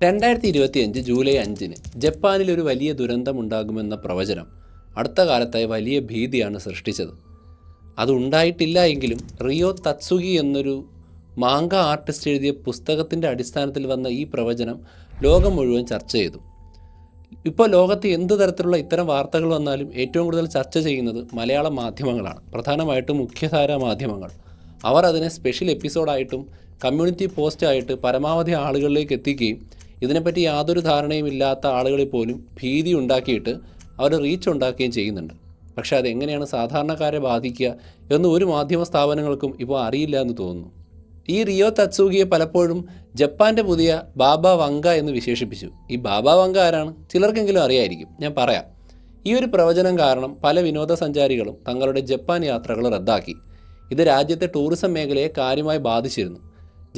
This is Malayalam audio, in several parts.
2025 ജൂലൈ 5-ന് ജപ്പാനിൽ ഒരു വലിയ ദുരന്തമുണ്ടാകുമെന്ന പ്രവചനം അടുത്ത കാലത്തായി വലിയ ഭീതിയാണ് സൃഷ്ടിച്ചത്. അതുണ്ടായിട്ടില്ല എങ്കിലും റിയോ തത്സുഗി എന്നൊരു മാങ്ക ആർട്ടിസ്റ്റ് എഴുതിയ പുസ്തകത്തിൻ്റെ അടിസ്ഥാനത്തിൽ വന്ന ഈ പ്രവചനം ലോകം മുഴുവൻ ചർച്ച ചെയ്തു. ഇപ്പോൾ ലോകത്ത് എന്ത് തരത്തിലുള്ള ഇത്തരം വാർത്തകൾ വന്നാലും ഏറ്റവും കൂടുതൽ ചർച്ച ചെയ്യുന്നത് മലയാള മാധ്യമങ്ങളാണ്, പ്രധാനമായിട്ടും മുഖ്യധാര മാധ്യമങ്ങൾ. അവർ അതിനെ സ്പെഷ്യൽ എപ്പിസോഡായിട്ടും കമ്മ്യൂണിറ്റി പോസ്റ്റായിട്ട് പരമാവധി ആളുകളിലേക്ക് എത്തിക്കുകയും ഇതിനെപ്പറ്റി യാതൊരു ധാരണയും ഇല്ലാത്ത ആളുകളിൽ പോലും ഭീതി ഉണ്ടാക്കിയിട്ട് അവർ റീച്ച് ഉണ്ടാക്കുകയും ചെയ്യുന്നുണ്ട്. പക്ഷേ അതെങ്ങനെയാണ് സാധാരണക്കാരെ ബാധിക്കുക എന്ന് ഒരു മാധ്യമ സ്ഥാപനങ്ങൾക്കും ഇപ്പോൾ അറിയില്ല എന്ന് തോന്നുന്നു. ഈ റിയോ തത്സുഗിയെ പലപ്പോഴും ജപ്പാൻ്റെ പുതിയ ബാബ വങ്ക എന്ന് വിശേഷിപ്പിച്ചു. ഈ ബാബ വങ്ക ആരാണ്? ചിലർക്കെങ്കിലും അറിയായിരിക്കും, ഞാൻ പറയാം. ഈ ഒരു പ്രവചനം കാരണം പല വിനോദസഞ്ചാരികളും തങ്ങളുടെ ജപ്പാൻ യാത്രകൾ റദ്ദാക്കി. ഇത് രാജ്യത്തെ ടൂറിസം മേഖലയെ കാര്യമായി ബാധിച്ചിരുന്നു.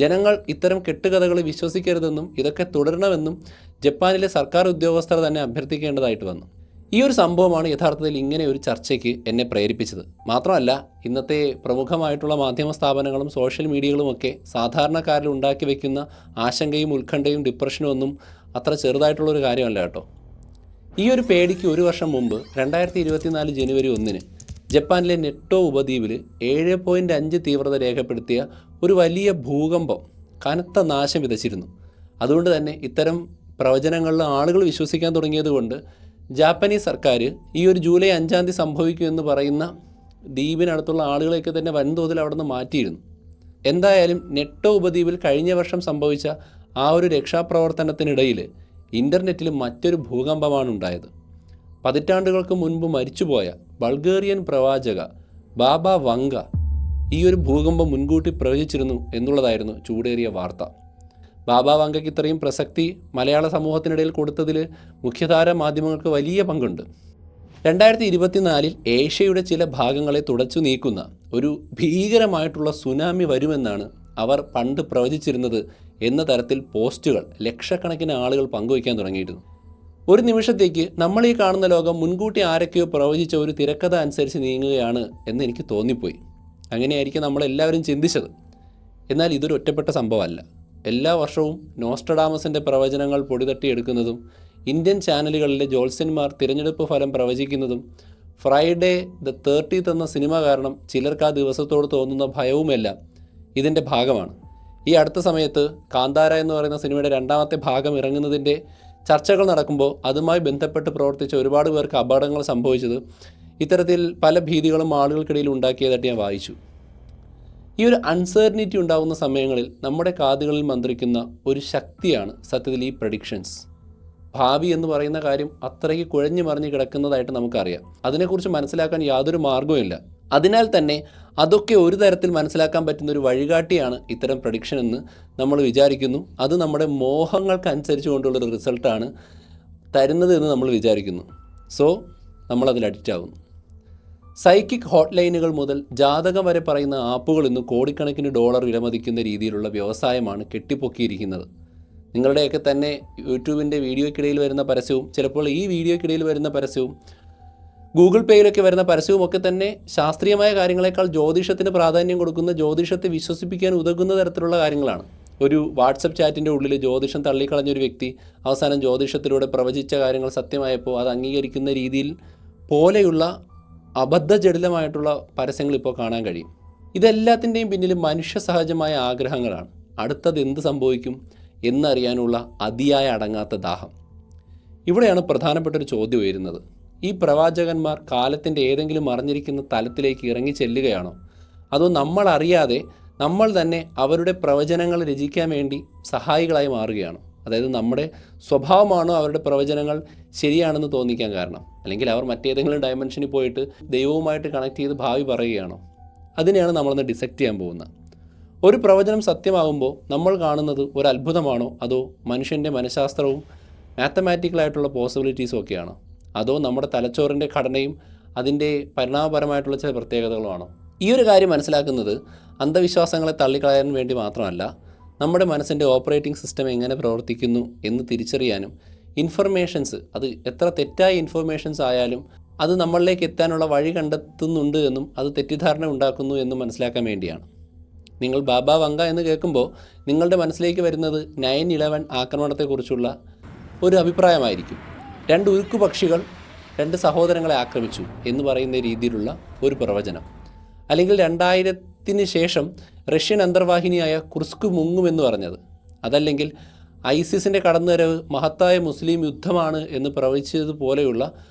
ജനങ്ങൾ ഇത്തരം കെട്ടുകഥകൾ വിശ്വസിക്കരുതെന്നും ഇതൊക്കെ തുടരണമെന്നും ജപ്പാനിലെ സർക്കാർ ഉദ്യോഗസ്ഥർ തന്നെ അഭ്യർത്ഥിക്കേണ്ടതായിട്ട് വന്നു. ഈ ഒരു സംഭവമാണ് യഥാർത്ഥത്തിൽ ഇങ്ങനെ ഒരു ചർച്ചയ്ക്ക് എന്നെ പ്രേരിപ്പിച്ചത്. മാത്രമല്ല, ഇന്നത്തെ പ്രമുഖമായിട്ടുള്ള മാധ്യമ സ്ഥാപനങ്ങളും സോഷ്യൽ മീഡിയകളുമൊക്കെ സാധാരണക്കാരിൽ ഉണ്ടാക്കി വയ്ക്കുന്ന ആശങ്കയും ഉത്കണ്ഠയും ഡിപ്രഷനും ഒന്നും അത്ര ചെറുതായിട്ടുള്ളൊരു കാര്യമല്ല കേട്ടോ. ഈ ഒരു പേടിക്ക് ഒരു വർഷം മുമ്പ് 2024 ജനുവരി 1-ന് ജപ്പാനിലെ നെറ്റോ ഉപദ്വീപിൽ 7.5 തീവ്രത രേഖപ്പെടുത്തിയ ഒരു വലിയ ഭൂകമ്പം കനത്ത നാശം വിതച്ചിരുന്നു. അതുകൊണ്ട് തന്നെ ഇത്തരം പ്രവചനങ്ങളിൽ ആളുകൾ വിശ്വസിക്കാൻ തുടങ്ങിയതുകൊണ്ട് ജാപ്പനീസ് സർക്കാർ ഈ ഒരു ജൂലൈ 5 സംഭവിക്കുമെന്ന് പറയുന്ന ദ്വീപിനടുത്തുള്ള ആളുകളെയൊക്കെ തന്നെ വൻതോതിൽ അവിടെ നിന്ന് മാറ്റിയിരുന്നു. എന്തായാലും നെറ്റോ ഉപദ്വീപിൽ കഴിഞ്ഞ വർഷം സംഭവിച്ച ആ ഒരു രക്ഷാപ്രവർത്തനത്തിനിടയിൽ ഇൻ്റർനെറ്റിൽ മറ്റൊരു ഭൂകമ്പമാണ് ഉണ്ടായത്. പതിറ്റാണ്ടുകൾക്ക് മുൻപ് മരിച്ചുപോയ ബൾഗേറിയൻ പ്രവാചക ബാബ വങ്ക ഈ ഒരു ഭൂകമ്പം മുൻകൂട്ടി പ്രവചിച്ചിരുന്നു എന്നുള്ളതായിരുന്നു ചൂടേറിയ വാർത്ത. ബാബ വങ്കയ്ക്ക് ഇത്രയും പ്രസക്തി മലയാള സമൂഹത്തിനിടയിൽ കൊടുത്തതിൽ മുഖ്യധാര മാധ്യമങ്ങൾക്ക് വലിയ പങ്കുണ്ട്. 2024 ഏഷ്യയുടെ ചില ഭാഗങ്ങളെ തുടച്ചു നീക്കുന്ന ഒരു ഭീകരമായിട്ടുള്ള സുനാമി വരുമെന്നാണ് അവർ പണ്ട് പ്രവചിച്ചിരുന്നത് എന്ന തരത്തിൽ പോസ്റ്റുകൾ ലക്ഷക്കണക്കിന് ആളുകൾ പങ്കുവയ്ക്കാൻ തുടങ്ങിയിരുന്നു. ഒരു നിമിഷത്തേക്ക് നമ്മൾ ഈ കാണുന്ന ലോകം മുൻകൂട്ടി ആരൊക്കെയോ പ്രവചിച്ച ഒരു തിരക്കഥ അനുസരിച്ച് നീങ്ങുകയാണ് എന്ന് എനിക്ക് തോന്നിപ്പോയി. അങ്ങനെയായിരിക്കും നമ്മളെല്ലാവരും ചിന്തിച്ചത്. എന്നാൽ ഇതൊരു ഒറ്റപ്പെട്ട സംഭവമല്ല. എല്ലാ വർഷവും നോസ്ട്രഡാമസിൻ്റെ പ്രവചനങ്ങൾ പൊടിതട്ടിയെടുക്കുന്നതും ഇന്ത്യൻ ചാനലുകളിലെ ജ്യോത്സ്യന്മാർ തിരഞ്ഞെടുപ്പ് ഫലം പ്രവചിക്കുന്നതും ഫ്രൈഡേ ദ 30th എന്ന സിനിമ കാരണം ചിലർക്ക് ആ ദിവസത്തോട് തോന്നുന്ന ഭയവുമെല്ലാം ഇതിൻ്റെ ഭാഗമാണ്. ഈ അടുത്ത സമയത്ത് കാന്താര എന്ന് പറയുന്ന സിനിമയുടെ 2ാമത്തെ ഭാഗം ഇറങ്ങുന്നതിൻ്റെ ചർച്ചകൾ നടക്കുമ്പോൾ അതുമായി ബന്ധപ്പെട്ട് പ്രവർത്തിച്ച ഒരുപാട് പേർക്ക് അപകടങ്ങൾ സംഭവിച്ചത് ഇത്തരത്തിൽ പല ഭീതികളും ആളുകൾക്കിടയിൽ ഉണ്ടാക്കിയതായിട്ട് ഞാൻ വായിച്ചു. ഈ ഒരു അൺസർട്ടനിറ്റി ഉണ്ടാകുന്ന സമയങ്ങളിൽ നമ്മുടെ കാതുകളിൽ മന്ത്രിക്കുന്ന ഒരു ശക്തിയാണ് സത്യത്തിൽ ഈ പ്രഡിക്ഷൻസ്. ഭാവി എന്ന് പറയുന്ന കാര്യം അത്രയ്ക്ക് കുഴഞ്ഞു മറിഞ്ഞ് കിടക്കുന്നതായിട്ട് നമുക്കറിയാം. അതിനെക്കുറിച്ച് മനസ്സിലാക്കാൻ യാതൊരു മാർഗ്ഗവുമില്ല. അതിനാൽ തന്നെ അതൊക്കെ ഒരു തരത്തിൽ മനസ്സിലാക്കാൻ പറ്റുന്ന ഒരു വഴികാട്ടിയാണ് ഇത്തരം പ്രഡിക്ഷൻ എന്ന് നമ്മൾ വിചാരിക്കുന്നു. അത് നമ്മുടെ മോഹങ്ങൾക്കനുസരിച്ച് കൊണ്ടുള്ളൊരു റിസൾട്ടാണ് തരുന്നത് എന്ന് നമ്മൾ വിചാരിക്കുന്നു. സോ നമ്മളതിൽ അഡിക്റ്റ് ആകുന്നു. സൈക്കിക് ഹോട്ട് ലൈനുകൾ മുതൽ ജാതകം വരെ പറയുന്ന ആപ്പുകൾ ഇന്ന് കോടിക്കണക്കിന് ഡോളർ വിലമതിക്കുന്ന രീതിയിലുള്ള വ്യവസായമാണ് കെട്ടിപ്പൊക്കിയിരിക്കുന്നത്. നിങ്ങളുടെയൊക്കെ തന്നെ യൂട്യൂബിൻ്റെ വീഡിയോയ്ക്കിടയിൽ വരുന്ന പരസ്യവും ചിലപ്പോൾ ഈ വീഡിയോയ്ക്കിടയിൽ വരുന്ന പരസ്യവും ഗൂഗിൾ പേയിലൊക്കെ വരുന്ന പരസ്യവും ഒക്കെ തന്നെ ശാസ്ത്രീയമായ കാര്യങ്ങളെക്കാൾ ജ്യോതിഷത്തിന് പ്രാധാന്യം കൊടുക്കുന്ന, ജ്യോതിഷത്തെ വിശ്വസിപ്പിക്കാൻ ഉതകുന്ന തരത്തിലുള്ള കാര്യങ്ങളാണ്. ഒരു വാട്സപ്പ് ചാറ്റിൻ്റെ ഉള്ളിൽ ജ്യോതിഷം തള്ളിക്കളഞ്ഞൊരു വ്യക്തി അവസാനം ജ്യോതിഷത്തിലൂടെ പ്രവചിച്ച കാര്യങ്ങൾ സത്യമായപ്പോൾ അത് അംഗീകരിക്കുന്ന രീതിയിൽ പോലെയുള്ള അബദ്ധജടിലമായിട്ടുള്ള പരസ്യങ്ങൾ ഇപ്പോൾ കാണാൻ കഴിയും. ഇതെല്ലാത്തിൻ്റെയും പിന്നിൽ മനുഷ്യ സഹജമായ ആഗ്രഹങ്ങളാണ്. അടുത്തത് എന്ത് സംഭവിക്കും എന്നറിയാനുള്ള അതിയായ അടങ്ങാത്ത ദാഹം. ഇവിടെയാണ് പ്രധാനപ്പെട്ടൊരു ചോദ്യം ഉയരുന്നത്. ഈ പ്രവാചകന്മാർ കാലത്തിൻ്റെ ഏതെങ്കിലും മറിഞ്ഞിരിക്കുന്ന തലത്തിലേക്ക് ഇറങ്ങി ചെല്ലുകയാണോ, അതോ നമ്മൾ അറിയാതെ നമ്മൾ തന്നെ അവരുടെ പ്രവചനങ്ങൾ രചിക്കാൻ വേണ്ടി സഹായികളായി മാറുകയാണോ? അതായത് നമ്മുടെ സ്വഭാവമാണോ അവരുടെ പ്രവചനങ്ങൾ ശരിയാണെന്ന് തോന്നിക്കാൻ കാരണം? അല്ലെങ്കിൽ അവർ മറ്റേതെങ്കിലും ഡയമെൻഷനിൽ പോയിട്ട് ദൈവവുമായിട്ട് കണക്ട് ചെയ്ത് ഭാവി പറയുകയാണോ? അതിനെയാണ് നമ്മളൊന്ന് ഡിസെക്റ്റ് ചെയ്യാൻ പോകുന്നത്. ഒരു പ്രവചനം സത്യമാകുമ്പോൾ നമ്മൾ കാണുന്നത് ഒരു അത്ഭുതമാണോ, അതോ മനുഷ്യൻ്റെ മനഃശാസ്ത്രവും മാത്തമാറ്റിക്കലായിട്ടുള്ള പോസിബിലിറ്റീസും ഒക്കെയാണോ, അതോ നമ്മുടെ തലച്ചോറിൻ്റെ ഘടനയും അതിൻ്റെ പരിണാമപരമായിട്ടുള്ള ചില പ്രത്യേകതകളുമാണോ? ഈ ഒരു കാര്യം മനസ്സിലാക്കുന്നത് അന്ധവിശ്വാസങ്ങളെ തള്ളിക്കളയാൻ വേണ്ടി മാത്രമല്ല, നമ്മുടെ മനസ്സിൻ്റെ ഓപ്പറേറ്റിംഗ് സിസ്റ്റം എങ്ങനെ പ്രവർത്തിക്കുന്നു എന്ന് തിരിച്ചറിയാനും ഇൻഫർമേഷൻസ്, അത് എത്ര തെറ്റായ ഇൻഫർമേഷൻസ് ആയാലും അത് നമ്മളിലേക്ക് എത്താനുള്ള വഴി കണ്ടെത്തുന്നുണ്ട് എന്നും അത് തെറ്റിദ്ധാരണ ഉണ്ടാക്കുന്നു എന്നും മനസ്സിലാക്കാൻ വേണ്ടിയാണ്. നിങ്ങൾ ബാബ വങ്ക എന്ന് കേൾക്കുമ്പോൾ നിങ്ങളുടെ മനസ്സിലേക്ക് വരുന്നത് 9/11 ആക്രമണത്തെക്കുറിച്ചുള്ള ഒരു അഭിപ്രായമായിരിക്കും. 2 ഉരുക്കു പക്ഷികൾ 2 സഹോദരങ്ങളെ ആക്രമിച്ചു എന്ന് പറയുന്ന രീതിയിലുള്ള ഒരു പ്രവചനം. അല്ലെങ്കിൽ 2000-ന് ശേഷം റഷ്യൻ അന്തർവാഹിനിയായ കുർസ്ക് മുങ്ങുമെന്ന് പറഞ്ഞത്. അതല്ലെങ്കിൽ ഐസിസിൻ്റെ കടന്നുവരവ് മഹത്തായ മുസ്ലിം യുദ്ധമാണ് എന്ന് പ്രവചിച്ചതുപോലെയുള്ള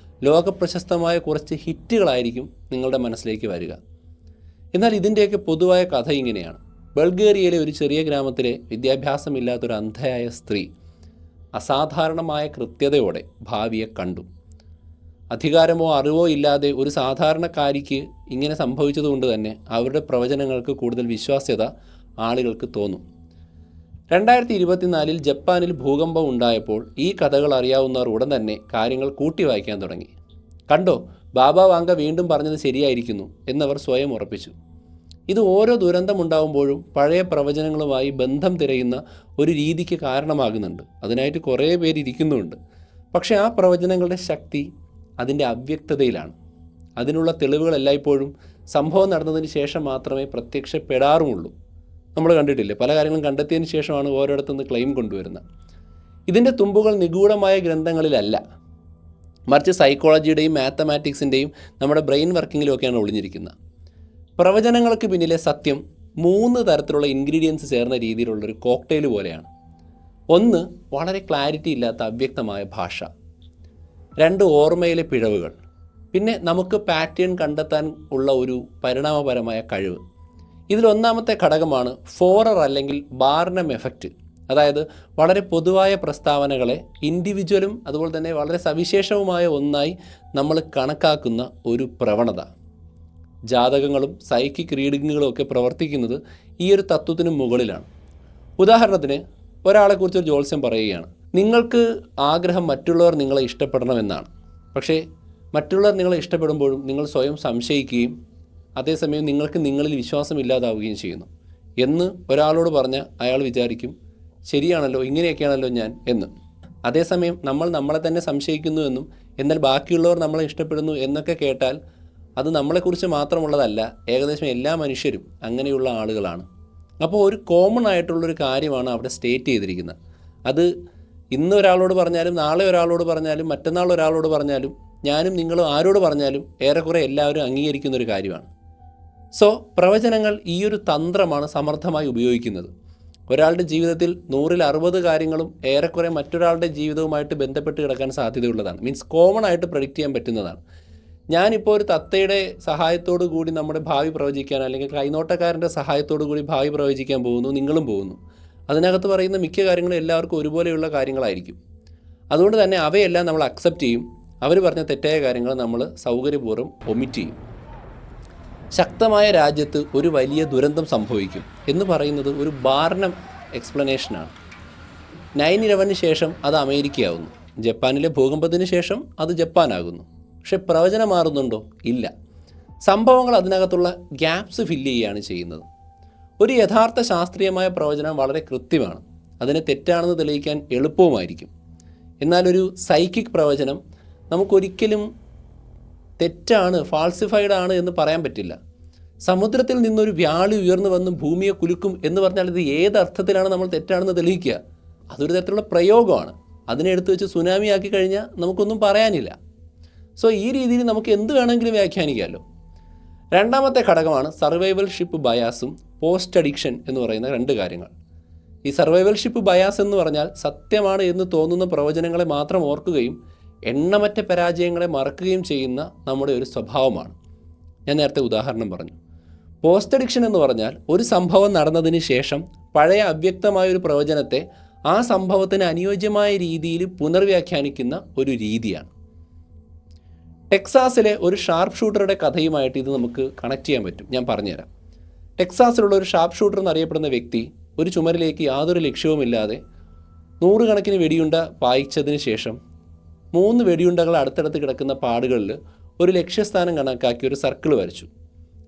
ലോകപ്രശസ്തമായ കുറച്ച് ഹിറ്റുകളായിരിക്കും നിങ്ങളുടെ മനസ്സിലേക്ക് വരിക. എന്നാൽ ഇതിൻ്റെയൊക്കെ പൊതുവായ കഥ ഇങ്ങനെയാണ്. ബൾഗേറിയയിലെ ഒരു ചെറിയ ഗ്രാമത്തിലെ വിദ്യാഭ്യാസമില്ലാത്തൊരു അന്ധയായ സ്ത്രീ അസാധാരണമായ കൃത്യതയോടെ ഭാവിയെ കണ്ടു. അധികാരമോ അറിവോ ഇല്ലാതെ ഒരു സാധാരണക്കാരിക്ക് ഇങ്ങനെ സംഭവിച്ചതുകൊണ്ട് തന്നെ അവരുടെ പ്രവചനങ്ങൾക്ക് കൂടുതൽ വിശ്വാസ്യത ആളുകൾക്ക് തോന്നും. 2024 ജപ്പാനിൽ ഭൂകമ്പം ഉണ്ടായപ്പോൾ ഈ കഥകൾ അറിയാവുന്നവർ ഉടൻ തന്നെ കാര്യങ്ങൾ കൂട്ടി വായിക്കാൻ തുടങ്ങി. കണ്ടോ, ബാബ വാങ്ക വീണ്ടും പറഞ്ഞത് ശരിയായിരിക്കുന്നു എന്നവർ സ്വയം ഉറപ്പിച്ചു. ഇത് ഓരോ ദുരന്തമുണ്ടാകുമ്പോഴും പഴയ പ്രവചനങ്ങളുമായി ബന്ധം തിരയുന്ന ഒരു രീതിക്ക് കാരണമാകുന്നുണ്ട്. അതിനായിട്ട് കുറേ പേര് ഇരിക്കുന്നുമുണ്ട്. പക്ഷേ ആ പ്രവചനങ്ങളുടെ ശക്തി അതിൻ്റെ അവ്യക്തതയിലാണ്. അതിനുള്ള തെളിവുകൾ എല്ലായ്പ്പോഴും സംഭവം നടന്നതിന് ശേഷം മാത്രമേ പ്രത്യക്ഷപ്പെടാറുമുള്ളൂ. നമ്മൾ കണ്ടിട്ടില്ലേ, പല കാര്യങ്ങളും കണ്ടെത്തിയതിന് ശേഷമാണ് ഓരോരുത്തുനിന്ന് ക്ലെയിം കൊണ്ടുവരുന്നത്. ഇതിൻ്റെ തുമ്പുകൾ നിഗൂഢമായ ഗ്രന്ഥങ്ങളിലല്ല, മറിച്ച് സൈക്കോളജിയുടെയും മാത്തമാറ്റിക്സിൻ്റെയും നമ്മുടെ ബ്രെയിൻ വർക്കിങ്ങിലുമൊക്കെയാണ് ഒളിഞ്ഞിരിക്കുന്നത്. പ്രവചനങ്ങൾക്ക് പിന്നിലെ സത്യം 3 തരത്തിലുള്ള ഇൻഗ്രീഡിയൻസ് ചേർന്ന രീതിയിലുള്ളൊരു കോക്ടെയിൽ പോലെയാണ്. 1, വളരെ ക്ലാരിറ്റി ഇല്ലാത്ത അവ്യക്തമായ ഭാഷ. 2, ഓർമ്മയിലെ പിഴവുകൾ. പിന്നെ നമുക്ക് പാറ്റേൺ കണ്ടെത്താൻ ഉള്ള ഒരു പരിണാമപരമായ കഴിവ്. ഇതിലൊന്നാമത്തെ ഘടകമാണ് ഫോറർ അല്ലെങ്കിൽ ബാർനം എഫക്റ്റ്. അതായത് വളരെ പൊതുവായ പ്രസ്താവനകളെ ഇൻഡിവിജ്വലും അതുപോലെ തന്നെ വളരെ സവിശേഷവുമായ ഒന്നായി നമ്മൾ കണക്കാക്കുന്ന ഒരു പ്രവണത. ജാതകങ്ങളും സൈക്കിക് റീഡിങ്ങുകളും ഒക്കെ പ്രവർത്തിക്കുന്നത് ഈ ഒരു തത്വത്തിന് മുകളിലാണ്. ഉദാഹരണത്തിന്, ഒരാളെക്കുറിച്ചൊരു ജ്യോത്സ്യം പറയുകയാണ്, നിങ്ങൾക്ക് ആഗ്രഹം മറ്റുള്ളവർ നിങ്ങളെ ഇഷ്ടപ്പെടണമെന്നാണ്. പക്ഷേ മറ്റുള്ളവർ നിങ്ങളെ ഇഷ്ടപ്പെടുമ്പോഴും നിങ്ങൾ സ്വയം സംശയിക്കുകയും അതേസമയം നിങ്ങൾക്ക് നിങ്ങളിൽ വിശ്വാസമില്ലാതാവുകയും ചെയ്യുന്നു എന്ന് ഒരാളോട് പറഞ്ഞാൽ അയാൾ വിചാരിക്കും, ശരിയാണല്ലോ, ഇങ്ങനെയൊക്കെയാണല്ലോ ഞാൻ എന്ന്. അതേസമയം നമ്മൾ നമ്മളെ തന്നെ സംശയിക്കുന്നു എന്നും എന്നാൽ ബാക്കിയുള്ളവർ നമ്മളെ ഇഷ്ടപ്പെടുന്നു എന്നൊക്കെ കേട്ടാൽ അത് നമ്മളെക്കുറിച്ച് മാത്രമുള്ളതല്ല, ഏകദേശം എല്ലാ മനുഷ്യരും അങ്ങനെയുള്ള ആളുകളാണ്. അപ്പോൾ ഒരു കോമൺ ആയിട്ടുള്ളൊരു കാര്യമാണ് അവിടെ സ്റ്റേറ്റ് ചെയ്തിരിക്കുന്നത്. അത് ഇന്ന് ഒരാളോട് പറഞ്ഞാലും നാളെ ഒരാളോട് പറഞ്ഞാലും മറ്റന്നാൾ ഒരാളോട് പറഞ്ഞാലും ഞാനും നിങ്ങളും ആരോട് പറഞ്ഞാലും ഏറെക്കുറെ എല്ലാവരും അംഗീകരിക്കുന്നൊരു കാര്യമാണ്. സോ പ്രവചനങ്ങൾ ഈ ഒരു തന്ത്രമാണ് സമർത്ഥമായി ഉപയോഗിക്കുന്നത്. ഒരാളുടെ ജീവിതത്തിൽ 100-ൽ 60 കാര്യങ്ങളും ഏറെക്കുറെ മറ്റൊരാളുടെ ജീവിതവുമായിട്ട് ബന്ധപ്പെട്ട് കിടക്കാൻ സാധ്യതയുള്ളതാണ്. മീൻസ് കോമൺ ആയിട്ട് പ്രഡിക്റ്റ് ചെയ്യാൻ പറ്റുന്നതാണ്. ഞാനിപ്പോൾ ഒരു തത്തയുടെ സഹായത്തോടു കൂടി നമ്മുടെ ഭാവി പ്രവചിക്കാൻ അല്ലെങ്കിൽ കൈനോട്ടക്കാരൻ്റെ സഹായത്തോടു കൂടി ഭാവി പ്രവചിക്കാൻ പോകുന്നു, നിങ്ങളും പോകുന്നു. അതിനകത്ത് പറയുന്ന മിക്ക കാര്യങ്ങളും എല്ലാവർക്കും ഒരുപോലെയുള്ള കാര്യങ്ങളായിരിക്കും. അതുകൊണ്ട് തന്നെ അവയെല്ലാം നമ്മൾ അക്സെപ്റ്റ് ചെയ്യും. അവർ പറഞ്ഞ തെറ്റായ കാര്യങ്ങൾ നമ്മൾ സൗകര്യപൂർവ്വം ഒമിറ്റ് ചെയ്യും. ശക്തമായ രാജ്യത്ത് ഒരു വലിയ ദുരന്തം സംഭവിക്കും എന്ന് പറയുന്നത് ഒരു ബാർനം എക്സ്പ്ലനേഷനാണ്. 9/11 ശേഷം അത് അമേരിക്കയാവുന്നു. ജപ്പാനിലെ ഭൂകമ്പത്തിന് ശേഷം അത് ജപ്പാനാകുന്നു. പക്ഷെ പ്രവചനം മാറുന്നുണ്ടോ? ഇല്ല. സംഭവങ്ങൾ അതിനകത്തുള്ള ഗ്യാപ്സ് ഫില്ല് ചെയ്യുകയാണ് ചെയ്യുന്നത്. ഒരു യഥാർത്ഥ ശാസ്ത്രീയമായ പ്രവചനം വളരെ കൃത്യമാണ്. അതിനെ തെറ്റാണെന്ന് തെളിയിക്കാൻ എളുപ്പവുമായിരിക്കും. എന്നാലൊരു സൈക്കിക് പ്രവചനം നമുക്കൊരിക്കലും തെറ്റാണ്, ഫാൾസിഫൈഡ് ആണ് എന്ന് പറയാൻ പറ്റില്ല. സമുദ്രത്തിൽ നിന്നൊരു വ്യാളി ഉയർന്നു വന്ന് ഭൂമിയെ കുലുക്കും എന്ന് പറഞ്ഞാൽ ഇത് ഏതർത്ഥത്തിലാണ് നമ്മൾ തെറ്റാണെന്ന് തെളിയിക്കുക? അതൊരു തരത്തിലുള്ള പ്രയോഗമാണ്. അതിനെ എടുത്തു വെച്ച് സുനാമി ആക്കി കഴിഞ്ഞാൽ നമുക്കൊന്നും പറയാനില്ല. സോ ഈ രീതിയിൽ നമുക്ക് എന്ത് വേണമെങ്കിലും വ്യാഖ്യാനിക്കാമല്ലോ. രണ്ടാമത്തെ ഘടകമാണ് സർവൈവൽഷിപ്പ് ബയാസും പോസ്റ്റ് അഡിക്ഷൻ എന്ന് പറയുന്ന 2 കാര്യങ്ങൾ. ഈ സർവൈവൽഷിപ്പ് ബയാസ് എന്ന് പറഞ്ഞാൽ സത്യമാണ് എന്ന് തോന്നുന്ന പ്രവചനങ്ങളെ മാത്രം ഓർക്കുകയും എണ്ണമറ്റ പരാജയങ്ങളെ മറക്കുകയും ചെയ്യുന്ന നമ്മുടെ ഒരു സ്വഭാവമാണ്. ഞാൻ നേരത്തെ ഉദാഹരണം പറഞ്ഞു. പോസ്റ്റ് അഡിക്ഷൻ എന്ന് പറഞ്ഞാൽ ഒരു സംഭവം നടന്നതിന് ശേഷം പഴയ അവ്യക്തമായൊരു പ്രവചനത്തെ ആ സംഭവത്തിന് അനുയോജ്യമായ രീതിയിൽ പുനർവ്യാഖ്യാനിക്കുന്ന ഒരു രീതിയാണ്. ടെക്സാസിലെ ഒരു ഷാർപ്പ് ഷൂട്ടറുടെ കഥയുമായിട്ട് ഇത് നമുക്ക് കണക്ട് ചെയ്യാൻ പറ്റും. ഞാൻ പറഞ്ഞുതരാം. ടെക്സാസിലുള്ള ഒരു ഷാർപ്പ് ഷൂട്ടർ എന്നറിയപ്പെടുന്ന വ്യക്തി ഒരു ചുമരിലേക്ക് യാതൊരു ലക്ഷ്യവുമില്ലാതെ 100 കണക്കിന് വെടിയുണ്ട പായിച്ചതിന് ശേഷം 3 വെടിയുണ്ടകൾ അടുത്തടുത്ത് കിടക്കുന്ന പാടുകളിൽ ഒരു ലക്ഷ്യസ്ഥാനം കണക്കാക്കി ഒരു സർക്കിൾ വരച്ചു.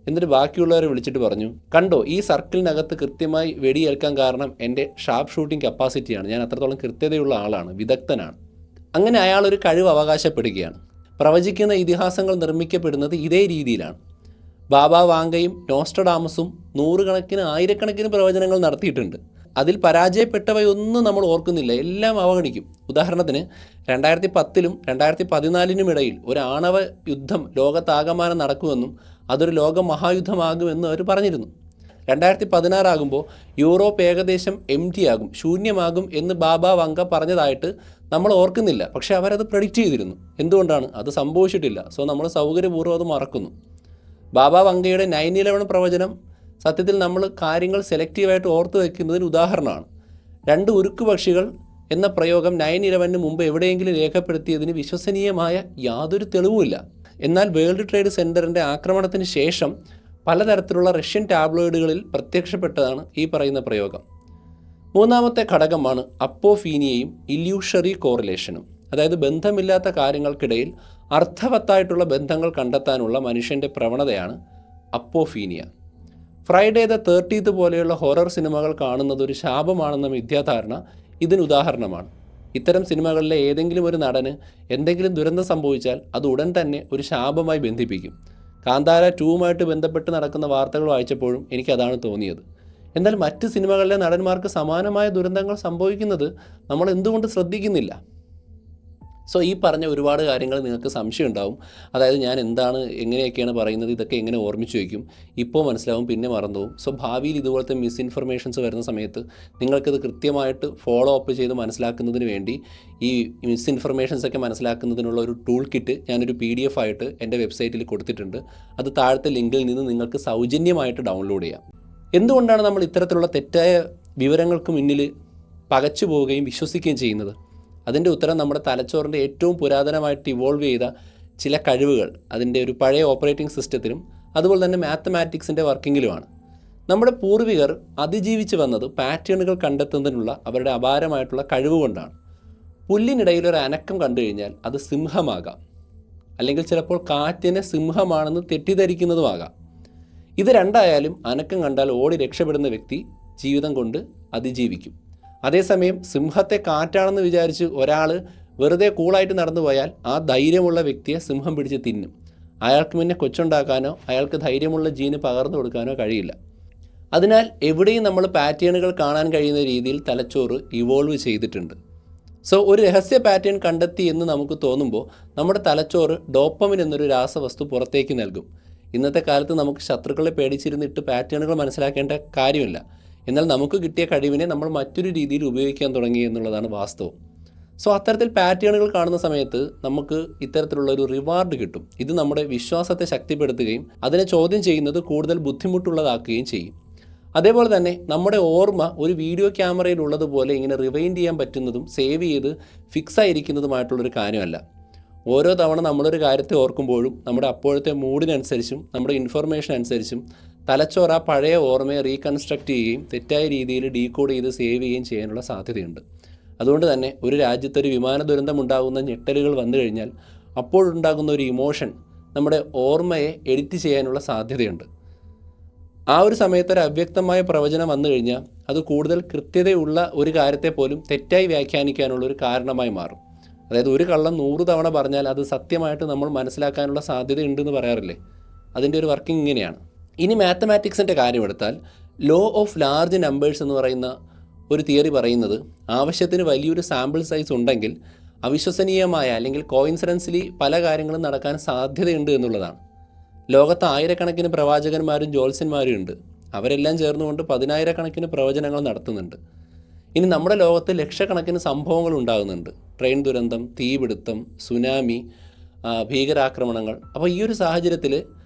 എന്നിട്ട് ബാക്കിയുള്ളവരെ വിളിച്ചിട്ട് പറഞ്ഞു, കണ്ടോ, ഈ സർക്കിളിനകത്ത് കൃത്യമായി വെടിയേൽക്കാൻ കാരണം എൻ്റെ ഷാർപ്പ് ഷൂട്ടിംഗ് കപ്പാസിറ്റിയാണ്. ഞാൻ അത്രത്തോളം കൃത്യതയുള്ള ആളാണ്, വിദഗ്ധനാണ്. അങ്ങനെ അയാളൊരു കഴിവ് അവകാശപ്പെടുകയാണ്. പ്രവചിക്കുന്ന ഇതിഹാസങ്ങൾ നിർമ്മിക്കപ്പെടുന്നത് ഇതേ രീതിയിലാണ്. ബാബ വാങ്കയും നോസ്ട്രഡാമസും നൂറുകണക്കിന് ആയിരക്കണക്കിന് പ്രവചനങ്ങൾ നടത്തിയിട്ടുണ്ട്. അതിൽ പരാജയപ്പെട്ടവയൊന്നും നമ്മൾ ഓർക്കുന്നില്ല, എല്ലാം അവഗണിക്കും. ഉദാഹരണത്തിന് 2010-ലും 2014-നും ഇടയിൽ ഒരു ആണവ യുദ്ധം ലോകത്താകമാനം നടക്കുമെന്നും അതൊരു ലോക മഹായുദ്ധമാകുമെന്നും അവർ പറഞ്ഞിരുന്നു. 2016 ആകുമ്പോൾ യൂറോപ്പ് ഏകദേശം ആകും, ശൂന്യമാകും എന്ന് ബാബ വങ്ക പറഞ്ഞതായിട്ട് നമ്മൾ ഓർക്കുന്നില്ല. പക്ഷേ അവരത് പ്രെഡിക്റ്റ് ചെയ്തിരുന്നു. എന്തുകൊണ്ടാണ്? അത് സംഭവിച്ചിട്ടില്ല. സോ നമ്മൾ സൗകര്യപൂർവ്വം അത് മറക്കുന്നു. ബാബ വങ്കയുടെ 9/11 പ്രവചനം സത്യത്തിൽ നമ്മൾ കാര്യങ്ങൾ സെലക്റ്റീവായിട്ട് ഓർത്ത് വയ്ക്കുന്നതിന് ഉദാഹരണമാണ്. 2 ഉരുക്ക് പക്ഷികൾ എന്ന പ്രയോഗം 9/11 മുമ്പ് എവിടെയെങ്കിലും രേഖപ്പെടുത്തിയതിന് വിശ്വസനീയമായ യാതൊരു തെളിവുമില്ല. എന്നാൽ വേൾഡ് ട്രേഡ് സെൻറ്ററിൻ്റെ ആക്രമണത്തിന് ശേഷം പലതരത്തിലുള്ള റഷ്യൻ ടാബ്ലോയിഡുകളിൽ പ്രത്യക്ഷപ്പെട്ടതാണ് ഈ പറയുന്ന പ്രയോഗം. മൂന്നാമത്തെ ഘടകമാണ് അപ്പോഫീനിയയും ഇല്യൂഷറി കോറിലേഷനും. അതായത് ബന്ധമില്ലാത്ത കാര്യങ്ങൾക്കിടയിൽ അർത്ഥവത്തായിട്ടുള്ള ബന്ധങ്ങൾ കണ്ടെത്താനുള്ള മനുഷ്യൻ്റെ പ്രവണതയാണ് അപ്പോഫീനിയ. ഫ്രൈഡേ ദ 13th പോലെയുള്ള ഹൊറർ സിനിമകൾ കാണുന്നത് ഒരു ശാപമാണെന്ന മിഥ്യാധാരണ ഇതിനുദാഹരണമാണ്. ഇത്തരം സിനിമകളിലെ ഏതെങ്കിലും ഒരു നടന് എന്തെങ്കിലും ദുരന്തം സംഭവിച്ചാൽ അത് ഉടൻ തന്നെ ഒരു ശാപമായി ബന്ധിപ്പിക്കും. കാന്താര 2 ബന്ധപ്പെട്ട് നടക്കുന്ന വാർത്തകൾ വായിച്ചപ്പോഴും എനിക്കതാണ് തോന്നിയത്. എന്നാൽ മറ്റ് സിനിമകളിലെ നടന്മാർക്ക് സമാനമായ ദുരന്തങ്ങൾ സംഭവിക്കുന്നത് നമ്മൾ എന്തുകൊണ്ട് ശ്രദ്ധിക്കുന്നില്ല? സോ ഈ പറഞ്ഞ ഒരുപാട് കാര്യങ്ങൾ നിങ്ങൾക്ക് സംശയം ഉണ്ടാവും. അതായത് ഞാൻ എന്താണ്, എങ്ങനെയൊക്കെയാണ് പറയുന്നത്, ഇതൊക്കെ എങ്ങനെ ഓർമ്മിച്ച് വയ്ക്കും, ഇപ്പോൾ മനസ്സിലാവും, പിന്നെ മറന്നുപോകും. സോ ഭാവിയിൽ ഇതുപോലത്തെ മിസ്ഇൻഫർമേഷൻസ് വരുന്ന സമയത്ത് നിങ്ങൾക്കിത് കൃത്യമായിട്ട് ഫോളോ അപ്പ് ചെയ്ത് മനസ്സിലാക്കുന്നതിന് വേണ്ടി ഈ മിസ്ഇൻഫർമേഷൻസൊക്കെ മനസ്സിലാക്കുന്നതിനുള്ള ഒരു ടൂൾ കിറ്റ് ഞാനൊരു PDF ആയിട്ട് എൻ്റെ വെബ്സൈറ്റിൽ കൊടുത്തിട്ടുണ്ട്. അത് താഴത്തെ ലിങ്കിൽ നിന്ന് നിങ്ങൾക്ക് സൗജന്യമായിട്ട് ഡൗൺലോഡ് ചെയ്യാം. എന്തുകൊണ്ടാണ് നമ്മൾ ഇത്തരത്തിലുള്ള തെറ്റായ വിവരങ്ങൾക്ക് മുന്നിൽ പകച്ചു പോവുകയും വിശ്വസിക്കുകയും ചെയ്യുന്നത്? അതിൻ്റെ ഉത്തരം നമ്മുടെ തലച്ചോറിൻ്റെ ഏറ്റവും പുരാതനമായിട്ട് ഇവോൾവ് ചെയ്ത ചില കഴിവുകൾ, അതിൻ്റെ ഒരു പഴയ ഓപ്പറേറ്റിംഗ് സിസ്റ്റത്തിലും അതുപോലെ തന്നെ മാത്തമാറ്റിക്സിൻ്റെ വർക്കിങ്ങിലുമാണ്. നമ്മുടെ പൂർവികർ അതിജീവിച്ച് വന്നത് പാറ്റേണുകൾ കണ്ടെത്തുന്നതിനുള്ള അവരുടെ അപാരമായിട്ടുള്ള കഴിവ് കൊണ്ടാണ്. പുല്ലിനിടയിലൊരു അനക്കം കണ്ടു കഴിഞ്ഞാൽ അത് സിംഹമാകാം, അല്ലെങ്കിൽ ചിലപ്പോൾ കാറ്റിനെ സിംഹമാണെന്ന് തെറ്റിദ്ധരിക്കുന്നതുമാകാം. ഇത് രണ്ടായാലും അനക്കം കണ്ടാൽ ഓടി രക്ഷപ്പെടുന്ന വ്യക്തി ജീവിതം കൊണ്ട് അതിജീവിക്കും. അതേസമയം സിംഹത്തെ കാറ്റാണെന്ന് വിചാരിച്ച് ഒരാൾ വെറുതെ കൂളായിട്ട് നടന്നു പോയാൽ ആ ധൈര്യമുള്ള വ്യക്തിയെ സിംഹം പിടിച്ച് തിന്നും. അയാൾക്ക് പിന്നെ കൊച്ചുണ്ടാക്കാനോ അയാൾക്ക് ധൈര്യമുള്ള ജീന് പകർന്നു കൊടുക്കാനോ കഴിയില്ല. അതിനാൽ എവിടെയും നമ്മൾ പാറ്റേണുകൾ കാണാൻ കഴിയുന്ന രീതിയിൽ തലച്ചോറ് ഇവോൾവ് ചെയ്തിട്ടുണ്ട്. സോ ഒരു രഹസ്യ പാറ്റേൺ കണ്ടെത്തി എന്ന് നമുക്ക് തോന്നുമ്പോൾ നമ്മുടെ തലച്ചോറ് ഡോപ്പമിൻ എന്നൊരു രാസവസ്തു പുറത്തേക്ക് നൽകും. ഇന്നത്തെ കാലത്ത് നമുക്ക് ശത്രുക്കളെ പേടിച്ചിരുന്നിട്ട് പാറ്റേണുകൾ മനസ്സിലാക്കേണ്ട കാര്യമില്ല. എന്നാൽ നമുക്ക് കിട്ടിയ കഴിവിനെ നമ്മൾ മറ്റൊരു രീതിയിൽ ഉപയോഗിക്കാൻ തുടങ്ങി എന്നുള്ളതാണ് വാസ്തവം. സോ അത്തരത്തിൽ പാറ്റേണുകൾ കാണുന്ന സമയത്ത് നമുക്ക് ഇത്തരത്തിലുള്ള ഒരു റിവാർഡ് കിട്ടും. ഇത് നമ്മുടെ വിശ്വാസത്തെ ശക്തിപ്പെടുത്തുകയും അതിനെ ചോദ്യം ചെയ്യുന്നത് കൂടുതൽ ബുദ്ധിമുട്ടുള്ളതാക്കുകയും ചെയ്യും. അതേപോലെ തന്നെ നമ്മുടെ ഓർമ്മ ഒരു വീഡിയോ ക്യാമറയിലുള്ളതുപോലെ ഇങ്ങനെ റിവൈൻഡ് ചെയ്യാൻ പറ്റുന്നതും സേവ് ചെയ്ത് ഫിക്സ് ആയിരിക്കുന്നതുമായിട്ടുള്ളൊരു കാര്യമല്ല. ഓരോ തവണ നമ്മളൊരു കാര്യത്തെ ഓർക്കുമ്പോഴും നമ്മുടെ അപ്പോഴത്തെ മൂഡിനനുസരിച്ചും നമ്മുടെ ഇൻഫർമേഷൻ അനുസരിച്ചും തലച്ചോറ് ആ പഴയ ഓർമ്മയെ റീകൺസ്ട്രക്റ്റ് ചെയ്യുകയും തെറ്റായ രീതിയിൽ ഡീകോഡ് ചെയ്ത് സേവ് ചെയ്യുകയും ചെയ്യാനുള്ള സാധ്യതയുണ്ട്. അതുകൊണ്ട് തന്നെ ഒരു രാജ്യത്തൊരു വിമാന ദുരന്തം ഉണ്ടാകുന്ന ഞെട്ടലുകൾ വന്നു കഴിഞ്ഞാൽ അപ്പോഴുണ്ടാകുന്ന ഒരു ഇമോഷൻ നമ്മുടെ ഓർമ്മയെ എഡിറ്റ് ചെയ്യാനുള്ള സാധ്യതയുണ്ട്. ആ ഒരു സമയത്ത് ഒരു അവ്യക്തമായ പ്രവചനം വന്നു കഴിഞ്ഞാൽ അത് കൂടുതൽ കൃത്യതയുള്ള ഒരു കാര്യത്തെ പോലും തെറ്റായി വ്യാഖ്യാനിക്കാനുള്ള ഒരു കാരണമായി മാറും. അതായത് ഒരു കള്ളം 100 തവണ പറഞ്ഞാൽ അത് സത്യമായിട്ട് നമ്മൾ മനസ്സിലാക്കാനുള്ള സാധ്യതയുണ്ടെന്ന് പറയാറില്ലേ? അതിൻ്റെ ഒരു വർക്കിംഗ് ഇങ്ങനെയാണ്. ഇനി മാത്തമാറ്റിക്സിൻ്റെ കാര്യമെടുത്താൽ ലോ ഓഫ് ലാർജ് നമ്പേഴ്സ് എന്ന് പറയുന്ന ഒരു തിയറി പറയുന്നത് ആവശ്യത്തിന് വലിയൊരു സാമ്പിൾ സൈസ് ഉണ്ടെങ്കിൽ അവിശ്വസനീയമായ അല്ലെങ്കിൽ കോയിൻസിഡൻസിലി പല കാര്യങ്ങളും നടക്കാൻ സാധ്യതയുണ്ട് എന്നുള്ളതാണ്. ലോകത്ത് ആയിരക്കണക്കിന് പ്രവാചകന്മാരും ജ്യോത്സ്യന്മാരും ഉണ്ട്. അവരെല്ലാം ചേർന്നുകൊണ്ട് 10,000-കണക്കിന് പ്രവചനങ്ങൾ നടത്തുന്നുണ്ട്. ഇനി നമ്മുടെ ലോകത്ത് ലക്ഷക്കണക്കിന് സംഭവങ്ങൾ ഉണ്ടാകുന്നുണ്ട്. ട്രെയിൻ ദുരന്തം, തീപിടുത്തം, സുനാമി, ഭീകരാക്രമണങ്ങൾ. അപ്പോൾ ഈ ഒരു സാഹചര്യത്തിൽ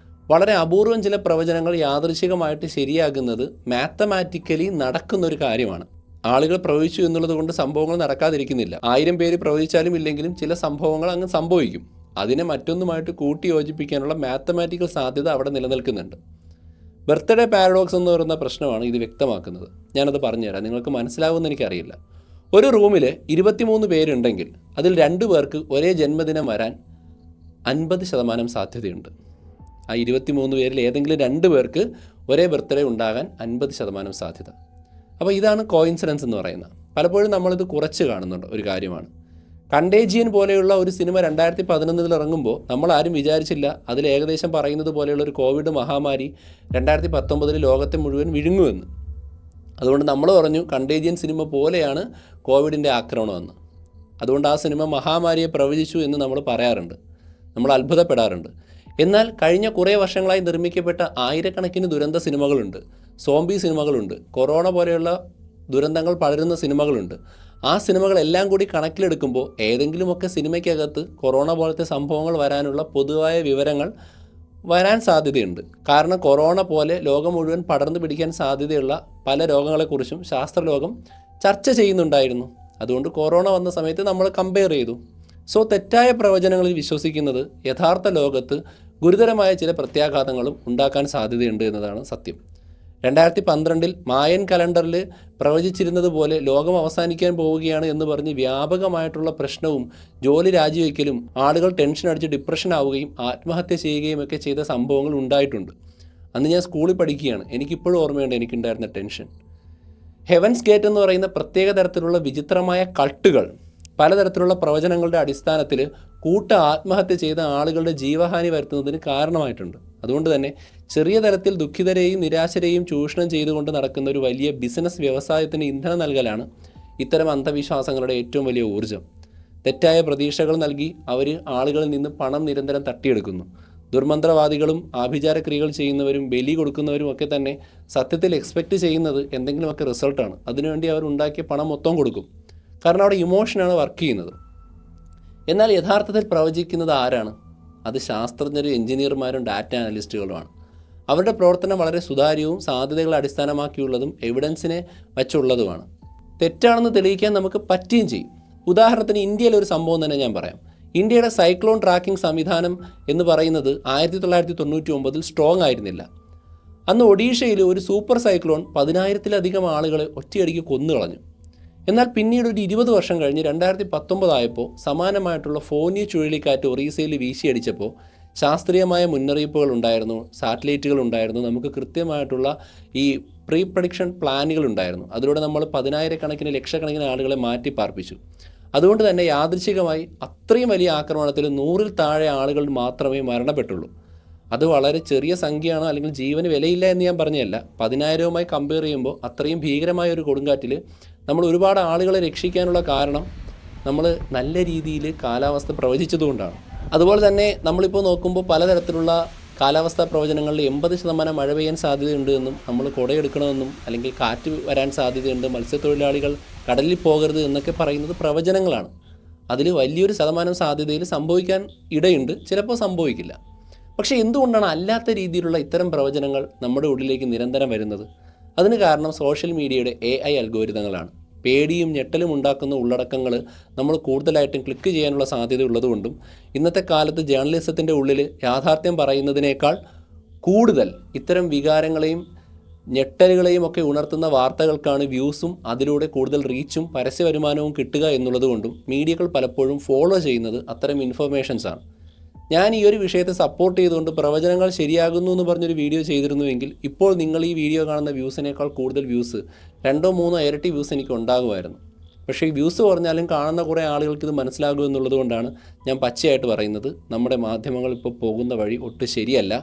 വളരെ അപൂർവം ചില പ്രവചനങ്ങൾ യാദൃശികമായിട്ട് ശരിയാകുന്നത് മാത്തമാറ്റിക്കലി നടക്കുന്നൊരു കാര്യമാണ്. ആളുകൾ പ്രവചിച്ചു എന്നുള്ളത് കൊണ്ട് സംഭവങ്ങൾ നടക്കാതിരിക്കുന്നില്ല. 1000 പേര് പ്രവചിച്ചാലും ഇല്ലെങ്കിലും ചില സംഭവങ്ങൾ അങ്ങ് സംഭവിക്കും. അതിനെ മറ്റൊന്നുമായിട്ട് കൂട്ടി യോജിപ്പിക്കാനുള്ള മാത്തമാറ്റിക്കൽ സാധ്യത അവിടെ നിലനിൽക്കുന്നുണ്ട്. ബർത്ത്ഡേ പാരഡോക്സ് എന്ന് പറയുന്ന പ്രശ്നമാണ് ഇത് വ്യക്തമാക്കുന്നത്. ഞാനത് പറഞ്ഞുതരാം, നിങ്ങൾക്ക് മനസ്സിലാവുമെന്ന് എനിക്കറിയില്ല. ഒരു റൂമിൽ 23 പേരുണ്ടെങ്കിൽ അതിൽ 2 പേർക്ക് ഒരേ ജന്മദിനം വരാൻ 50% സാധ്യതയുണ്ട്. ആ 23 പേരിൽ ഏതെങ്കിലും 2 പേർക്ക് ഒരേ ബർത്ത്ഡേ ഉണ്ടാകാൻ 50% സാധ്യത. അപ്പോൾ ഇതാണ് കോയിൻസിഡൻസ് എന്ന് പറയുന്നത്. പലപ്പോഴും നമ്മളിത് കുറച്ച് കാണുന്നുണ്ട് ഒരു കാര്യമാണ്. കണ്ടേജിയൻ പോലെയുള്ള ഒരു സിനിമ 2011 ഇറങ്ങുമ്പോൾ നമ്മളാരും വിചാരിച്ചില്ല അതിൽ ഏകദേശം പറയുന്നത് പോലെയുള്ള ഒരു കോവിഡ് മഹാമാരി 2019 ലോകത്തെ മുഴുവൻ വിഴുങ്ങുമെന്ന്. അതുകൊണ്ട് നമ്മൾ പറഞ്ഞു കണ്ടേജിയൻ സിനിമ പോലെയാണ് കോവിഡിൻ്റെ ആക്രമണമെന്ന്. അതുകൊണ്ട് ആ സിനിമ മഹാമാരിയെ പ്രവചിച്ചു എന്ന് നമ്മൾ പറയാറുണ്ട്, നമ്മൾ അത്ഭുതപ്പെടാറുണ്ട്. എന്നാൽ കഴിഞ്ഞ കുറേ വർഷങ്ങളായി നിർമ്മിക്കപ്പെട്ട ആയിരക്കണക്കിന് ദുരന്ത സിനിമകളുണ്ട്, സോംബി സിനിമകളുണ്ട്, കൊറോണ പോലെയുള്ള ദുരന്തങ്ങൾ പടരുന്ന സിനിമകളുണ്ട്. ആ സിനിമകളെല്ലാം കൂടി കണക്കിലെടുക്കുമ്പോൾ ഏതെങ്കിലുമൊക്കെ സിനിമയ്ക്കകത്ത് കൊറോണ പോലത്തെ സംഭവങ്ങൾ വരാനുള്ള പൊതുവായ വിവരങ്ങൾ വരാൻ സാധ്യതയുണ്ട്. കാരണം കൊറോണ പോലെ ലോകം മുഴുവൻ പടർന്നു പിടിക്കാൻ സാധ്യതയുള്ള പല രോഗങ്ങളെക്കുറിച്ചും ശാസ്ത്രലോകം ചർച്ച ചെയ്യുന്നുണ്ടായിരുന്നു. അതുകൊണ്ട് കൊറോണ വന്ന സമയത്ത് നമ്മൾ കമ്പയർ ചെയ്തു. സോ തെറ്റായ പ്രവചനങ്ങളിൽ വിശ്വസിക്കുന്നത് യഥാർത്ഥ ലോകത്ത് ഗുരുതരമായ ചില പ്രത്യാഘാതങ്ങളും ഉണ്ടാക്കാൻ സാധ്യതയുണ്ട് എന്നതാണ് സത്യം. 2012 മായൻ കലണ്ടറിൽ പ്രവചിച്ചിരുന്നത് പോലെ ലോകം അവസാനിക്കാൻ പോവുകയാണ് എന്ന് പറഞ്ഞ് വ്യാപകമായിട്ടുള്ള പ്രശ്നവും ജോലി രാജിവെക്കലും ആളുകൾ ടെൻഷൻ അടിച്ച് ഡിപ്രഷൻ ആവുകയും ആത്മഹത്യ ചെയ്യുകയും ഒക്കെ ചെയ്ത സംഭവങ്ങൾ ഉണ്ടായിട്ടുണ്ട്. അന്ന് ഞാൻ സ്കൂളിൽ പഠിക്കുകയാണ്. എനിക്കിപ്പോഴും ഓർമ്മയുണ്ട് എനിക്കുണ്ടായിരുന്ന ടെൻഷൻ. ഹെവൻസ് ഗേറ്റ് എന്ന് പറയുന്ന പ്രത്യേക തരത്തിലുള്ള വിചിത്രമായ കൾട്ടുകൾ പലതരത്തിലുള്ള പ്രവചനങ്ങളുടെ അടിസ്ഥാനത്തിൽ ആത്മഹത്യ ചെയ്ത ആളുകളുടെ ജീവഹാനി വരുത്തുന്നതിന് കാരണമായിട്ടുണ്ട്. അതുകൊണ്ട് തന്നെ ചെറിയ തരത്തിൽ ദുഃഖിതരെയും നിരാശരെയും ചൂഷണം ചെയ്തുകൊണ്ട് നടക്കുന്ന ഒരു വലിയ ബിസിനസ് വ്യവസായത്തിന് ഇന്ധനം നൽകലാണ് ഇത്തരം അന്ധവിശ്വാസങ്ങളുടെ ഏറ്റവും വലിയ ഊർജ്ജം. തെറ്റായ പ്രതീക്ഷകൾ നൽകി അവർ ആളുകളിൽ നിന്ന് പണം നിരന്തരം തട്ടിയെടുക്കുന്നു. ദുർമന്ത്രവാദികളും ആഭിചാര ക്രിയകൾ ചെയ്യുന്നവരും ബലി കൊടുക്കുന്നവരും ഒക്കെ തന്നെ സത്യത്തിൽ എക്സ്പെക്റ്റ് ചെയ്യുന്നത് എന്തെങ്കിലുമൊക്കെ റിസൾട്ടാണ്. അതിനുവേണ്ടി അവർ ഉണ്ടാക്കിയ പണം മൊത്തം കൊടുക്കും. കാരണം അവിടെ ഇമോഷനാണ് വർക്ക് ചെയ്യുന്നത്. എന്നാൽ യഥാർത്ഥത്തിൽ പ്രവചിക്കുന്നത് ആരാണ്? അത് ശാസ്ത്രജ്ഞരും എഞ്ചിനീയർമാരും ഡാറ്റ അനലിസ്റ്റുകളുമാണ്. അവരുടെ പ്രവർത്തനം വളരെ സുതാര്യവും സാധ്യതകളെ അടിസ്ഥാനമാക്കിയുള്ളതും എവിഡൻസിനെ വച്ചുള്ളതുമാണ്. തെറ്റാണെന്ന് തെളിയിക്കാൻ നമുക്ക് പറ്റുകയും ചെയ്യും. ഉദാഹരണത്തിന് ഇന്ത്യയിലെ ഒരു സംഭവം തന്നെ ഞാൻ പറയാം. ഇന്ത്യയുടെ സൈക്ലോൺ ട്രാക്കിംഗ് സംവിധാനം എന്ന് പറയുന്നത് 1999 സ്ട്രോങ് ആയിരുന്നില്ല. അന്ന് ഒഡീഷയിൽ ഒരു സൂപ്പർ സൈക്ലോൺ 10,000-ലധികം ആളുകളെ ഒറ്റയടിക്ക് കൊന്നുകളഞ്ഞു. എന്നാൽ പിന്നീട് ഒരു 20 വർഷം കഴിഞ്ഞ് 2019 ആയപ്പോൾ സമാനമായിട്ടുള്ള ഫോനി ചുഴലിക്കാറ്റ് ഒറീസയിൽ വീശിയടിച്ചപ്പോൾ ശാസ്ത്രീയമായ മുന്നറിയിപ്പുകൾ ഉണ്ടായിരുന്നു, സാറ്റലൈറ്റുകൾ ഉണ്ടായിരുന്നു, നമുക്ക് കൃത്യമായിട്ടുള്ള ഈ പ്രീ പ്രഡിക്ഷൻ പ്ലാനുകൾ ഉണ്ടായിരുന്നു. അതിലൂടെ നമ്മൾ 10,000-കണക്കിന് ലക്ഷക്കണക്കിന് ആളുകളെ മാറ്റി പാർപ്പിച്ചു. അതുകൊണ്ട് തന്നെ യാദൃച്ഛികമായി അത്രയും വലിയ ആക്രമണത്തിൽ 100-ൽ താഴെ ആളുകൾ മാത്രമേ മരണപ്പെട്ടുള്ളൂ. അത് വളരെ ചെറിയ സംഖ്യയാണ്, അല്ലെങ്കിൽ ജീവന് വിലയില്ല എന്ന് ഞാൻ പറഞ്ഞതല്ല. 10,000-വുമായി കമ്പയർ ചെയ്യുമ്പോൾ അത്രയും ഭീകരമായ ഒരു കൊടുങ്കാറ്റിൽ നമ്മൾ ഒരുപാട് ആളുകളെ രക്ഷിക്കാനുള്ള കാരണം നമ്മൾ നല്ല രീതിയിൽ കാലാവസ്ഥ പ്രവചിച്ചതുകൊണ്ടാണ്. അതുപോലെ തന്നെ നമ്മളിപ്പോൾ നോക്കുമ്പോൾ പലതരത്തിലുള്ള കാലാവസ്ഥാ പ്രവചനങ്ങളിൽ 80% മഴ പെയ്യാൻ സാധ്യതയുണ്ട് എന്നും നമ്മൾ കുടയെടുക്കണമെന്നും അല്ലെങ്കിൽ കാറ്റ് വരാൻ സാധ്യതയുണ്ട്, മത്സ്യത്തൊഴിലാളികൾ കടലിൽ പോകരുത് എന്നൊക്കെ പറയുന്നത് പ്രവചനങ്ങളാണ്. അതിൽ വലിയൊരു ശതമാനം സാധ്യതയിൽ സംഭവിക്കാൻ ഇടയുണ്ട്, ചിലപ്പോൾ സംഭവിക്കില്ല. പക്ഷേ എന്തുകൊണ്ടാണ് അല്ലാത്ത രീതിയിലുള്ള ഇത്തരം പ്രവചനങ്ങൾ നമ്മുടെ ഉള്ളിലേക്ക് നിരന്തരം വരുന്നത്? അതിന് കാരണം സോഷ്യൽ മീഡിയയുടെ AI അൽഗോരിതങ്ങളാണ്. പേടിയും ഞെട്ടലും ഉണ്ടാക്കുന്ന ഉള്ളടക്കങ്ങൾ നമ്മൾ കൂടുതലായിട്ടും ക്ലിക്ക് ചെയ്യാനുള്ള സാധ്യത ഉള്ളതുകൊണ്ടും ഇന്നത്തെ കാലത്ത് ജേർണലിസത്തിൻ്റെ ഉള്ളിൽ യാഥാർത്ഥ്യം പറയുന്നതിനേക്കാൾ കൂടുതൽ ഇത്തരം വികാരങ്ങളെയും ഞെട്ടലുകളെയും ഒക്കെ ഉണർത്തുന്ന വാർത്തകൾക്കാണ് വ്യൂസും അതിലൂടെ കൂടുതൽ റീച്ചും പരസ്യ വരുമാനവും കിട്ടുക എന്നുള്ളതുകൊണ്ടും മീഡിയകൾ പലപ്പോഴും ഫോളോ ചെയ്യുന്നത് അത്തരം ഇൻഫർമേഷൻസാണ്. ഞാൻ ഈ ഒരു വിഷയത്തെ സപ്പോർട്ട് ചെയ്തുകൊണ്ട് പ്രവചനങ്ങൾ ശരിയാകുന്നു എന്ന് പറഞ്ഞൊരു വീഡിയോ ചെയ്തിരുന്നുവെങ്കിൽ ഇപ്പോൾ നിങ്ങൾ ഈ വീഡിയോ കാണുന്ന വ്യൂസിനേക്കാൾ കൂടുതൽ വ്യൂസ്, 2-3 ഇരട്ടി വ്യൂസ് എനിക്ക് ഉണ്ടാകുമായിരുന്നു. പക്ഷേ ഈ വ്യൂസ് പറഞ്ഞാലും കാണുന്ന കുറേ ആളുകൾക്ക് ഇത് മനസ്സിലാകും എന്നുള്ളത് കൊണ്ടാണ് ഞാൻ പച്ചയായിട്ട് പറയുന്നത്. നമ്മുടെ മാധ്യമങ്ങൾ ഇപ്പോൾ പോകുന്ന വഴി ഒട്ടും ശരിയല്ല.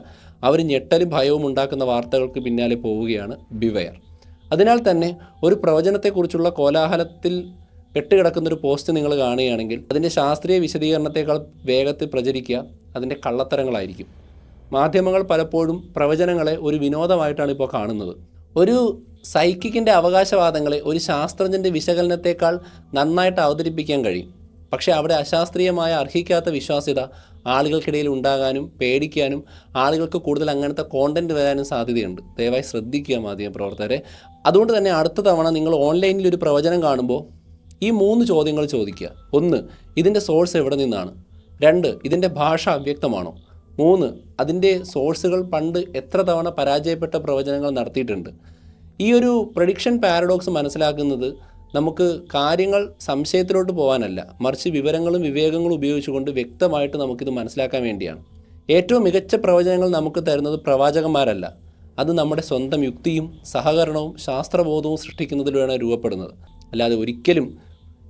അവർ ഞെട്ടലും ഭയവും ഉണ്ടാക്കുന്ന വാർത്തകൾക്ക് പിന്നാലെ പോവുകയാണ്. ബിവെയർ. അതിനാൽ തന്നെ ഒരു പ്രവചനത്തെക്കുറിച്ചുള്ള കോലാഹലത്തിൽ കെട്ടുകിടക്കുന്നൊരു പോസ്റ്റ് നിങ്ങൾ കാണുകയാണെങ്കിൽ അതിൻ്റെ ശാസ്ത്രീയ വിശദീകരണത്തെക്കാൾ വേഗത്തിൽ പ്രചരിക്കുക അതിൻ്റെ കള്ളത്തരങ്ങളായിരിക്കും. മാധ്യമങ്ങൾ പലപ്പോഴും പ്രവചനങ്ങളെ ഒരു വിനോദമായിട്ടാണ് ഇപ്പോൾ കാണുന്നത്. ഒരു സൈക്കിക്കിൻ്റെ അവകാശവാദങ്ങളെ ഒരു ശാസ്ത്രജ്ഞൻ്റെ വിശകലനത്തെക്കാൾ നന്നായിട്ട് അവതരിപ്പിക്കാൻ കഴിയും. പക്ഷേ അവിടെ അശാസ്ത്രീയമായ അർഹിക്കാത്ത വിശ്വാസ്യത ആളുകൾക്കിടയിൽ ഉണ്ടാകാനും പേടിക്കാനും ആളുകൾക്ക് കൂടുതൽ അങ്ങനത്തെ കോണ്ടൻറ്റ് വരാനും സാധ്യതയുണ്ട്. ദയവായി ശ്രദ്ധിക്കുക മാധ്യമപ്രവർത്തകരെ. അതുകൊണ്ട് തന്നെ അടുത്ത തവണ നിങ്ങൾ ഓൺലൈനിൽ ഒരു പ്രവചനം കാണുമ്പോൾ ഈ 3 ചോദ്യങ്ങൾ ചോദിക്കുക. 1, ഇതിൻ്റെ സോഴ്സ് എവിടെ നിന്നാണ്? 2, ഇതിൻ്റെ ഭാഷ അവ്യക്തമാണോ? 3, അതിൻ്റെ സോഴ്സുകൾ പണ്ട് എത്ര തവണ പരാജയപ്പെട്ട പ്രവചനങ്ങൾ നടത്തിയിട്ടുണ്ട്? ഈ ഒരു പ്രഡിക്ഷൻ പാരഡോക്സ് മനസ്സിലാക്കുന്നത് നമുക്ക് കാര്യങ്ങൾ സംശയത്തിലോട്ട് പോകാനല്ല, മറിച്ച് വിവരങ്ങളും വിവേകങ്ങളും ഉപയോഗിച്ചുകൊണ്ട് വ്യക്തമായിട്ട് നമുക്കിത് മനസ്സിലാക്കാൻ വേണ്ടിയാണ്. ഏറ്റവും മികച്ച പ്രവചനങ്ങൾ നമുക്ക് തരുന്നത് പ്രവാചകന്മാരല്ല, അത് നമ്മുടെ സ്വന്തം യുക്തിയും സഹകരണവും ശാസ്ത്രബോധവും സൃഷ്ടിക്കുന്നതിലൂടെയാണ് രൂപപ്പെടുന്നത്. അല്ലാതെ ഒരിക്കലും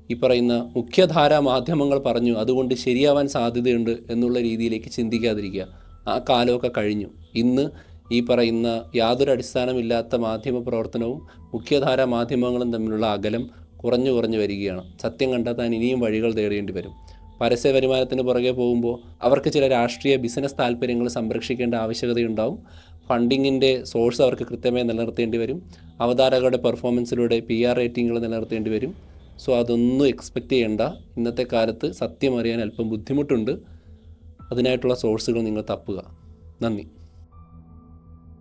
ഈ പറയുന്ന മുഖ്യധാരാ മാധ്യമങ്ങൾ പറഞ്ഞു അതുകൊണ്ട് ശരിയാവാൻ സാധ്യതയുണ്ട് എന്നുള്ള രീതിയിലേക്ക് ചിന്തിക്കാതിരിക്കുക. ആ കാലമൊക്കെ കഴിഞ്ഞു. ഇന്ന് ഈ പറയുന്ന യാതൊരു അടിസ്ഥാനമില്ലാത്ത മാധ്യമ പ്രവർത്തനവും മുഖ്യധാരാ മാധ്യമങ്ങളും തമ്മിലുള്ള അകലം കുറഞ്ഞു കുറഞ്ഞു വരികയാണ്. സത്യം കണ്ടെത്താൻ ഇനിയും വഴികൾ തേടേണ്ടി വരും. പരസ്യ വരുമാനത്തിന് പുറകെ പോകുമ്പോൾ അവർക്ക് ചില രാഷ്ട്രീയ ബിസിനസ് താല്പര്യങ്ങൾ സംരക്ഷിക്കേണ്ട ആവശ്യകതയുണ്ടാവും. ഫണ്ടിങ്ങിൻ്റെ സോഴ്സ് അവർക്ക് കൃത്യമായി നിലനിർത്തേണ്ടി വരും. അവതാരകരുടെ പെർഫോമൻസിലൂടെ PR റേറ്റിങ്ങുകൾ നിലനിർത്തേണ്ടി വരും. സോ അതൊന്നും എക്സ്പെക്റ്റ് ചെയ്യേണ്ട. ഇന്നത്തെ കാലത്ത് സത്യം അറിയാൻ അല്പം ബുദ്ധിമുട്ടുണ്ട്. അതിനായിട്ടുള്ള സോഴ്സുകൾ നിങ്ങൾ തപ്പുക. നന്ദി.